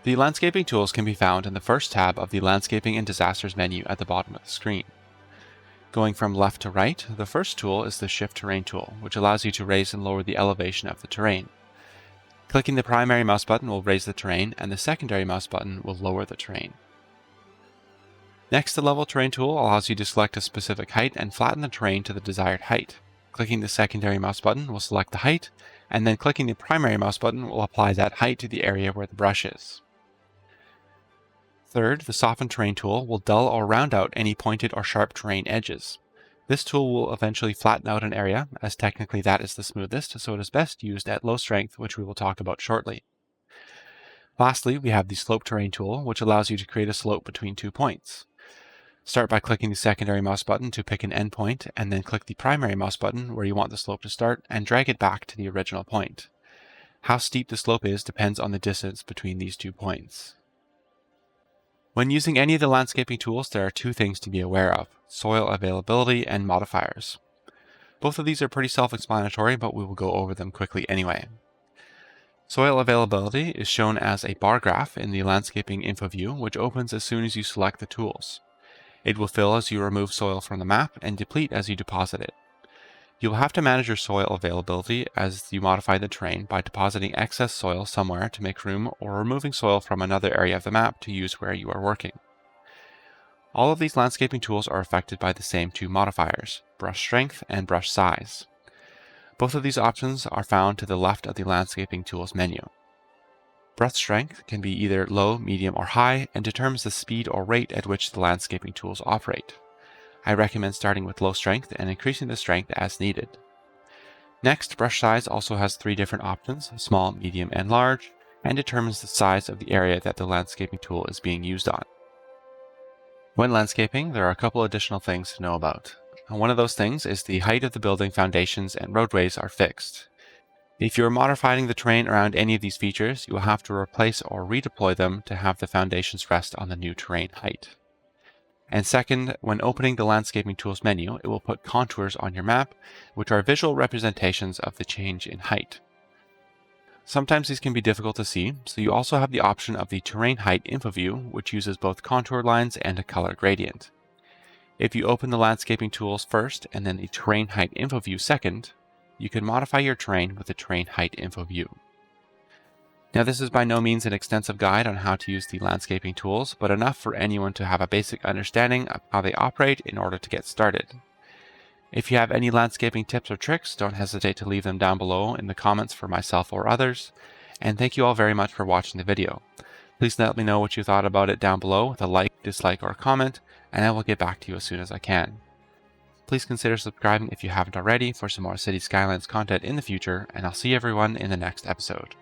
The landscaping tools can be found in the first tab of the Landscaping and Disasters menu at the bottom of the screen. Going from left to right, the first tool is the Shift Terrain tool, which allows you to raise and lower the elevation of the terrain. Clicking the primary mouse button will raise the terrain, and the secondary mouse button will lower the terrain. Next, the Level Terrain tool allows you to select a specific height and flatten the terrain to the desired height. Clicking the secondary mouse button will select the height, and then clicking the primary mouse button will apply that height to the area where the brush is. Third, the Soften Terrain tool will dull or round out any pointed or sharp terrain edges. This tool will eventually flatten out an area, as technically that is the smoothest, so it is best used at low strength, which we will talk about shortly. Lastly, we have the Slope Terrain tool, which allows you to create a slope between 2 points. Start by clicking the secondary mouse button to pick an endpoint, and then click the primary mouse button where you want the slope to start and drag it back to the original point. How steep the slope is depends on the distance between these 2 points. When using any of the landscaping tools, there are 2 things to be aware of: soil availability and modifiers. Both of these are pretty self-explanatory, but we will go over them quickly anyway. Soil availability is shown as a bar graph in the landscaping info view, which opens as soon as you select the tools. It will fill as you remove soil from the map and deplete as you deposit it. You will have to manage your soil availability as you modify the terrain by depositing excess soil somewhere to make room or removing soil from another area of the map to use where you are working. All of these landscaping tools are affected by the same 2 modifiers, brush strength and brush size. Both of these options are found to the left of the landscaping tools menu. Brush strength can be either low, medium, or high and determines the speed or rate at which the landscaping tools operate. I recommend starting with low strength and increasing the strength as needed. Next, brush size also has 3 different options, small, medium, and large, and determines the size of the area that the landscaping tool is being used on. When landscaping, there are a couple additional things to know about. One of those things is the height of the building foundations and roadways are fixed. If you are modifying the terrain around any of these features, you will have to replace or redeploy them to have the foundations rest on the new terrain height. And second, when opening the Landscaping Tools menu, it will put contours on your map, which are visual representations of the change in height. Sometimes these can be difficult to see, so you also have the option of the Terrain Height info view, which uses both contour lines and a color gradient. If you open the Landscaping Tools first and then the Terrain Height info view second, you can modify your terrain with the Terrain Height info view. Now, this is by no means an extensive guide on how to use the landscaping tools, but enough for anyone to have a basic understanding of how they operate in order to get started. If you have any landscaping tips or tricks, don't hesitate to leave them down below in the comments for myself or others. And thank you all very much for watching the video. Please let me know what you thought about it down below with a like, dislike, or comment, and I will get back to you as soon as I can. Please consider subscribing if you haven't already for some more City Skylines content in the future, and I'll see everyone in the next episode.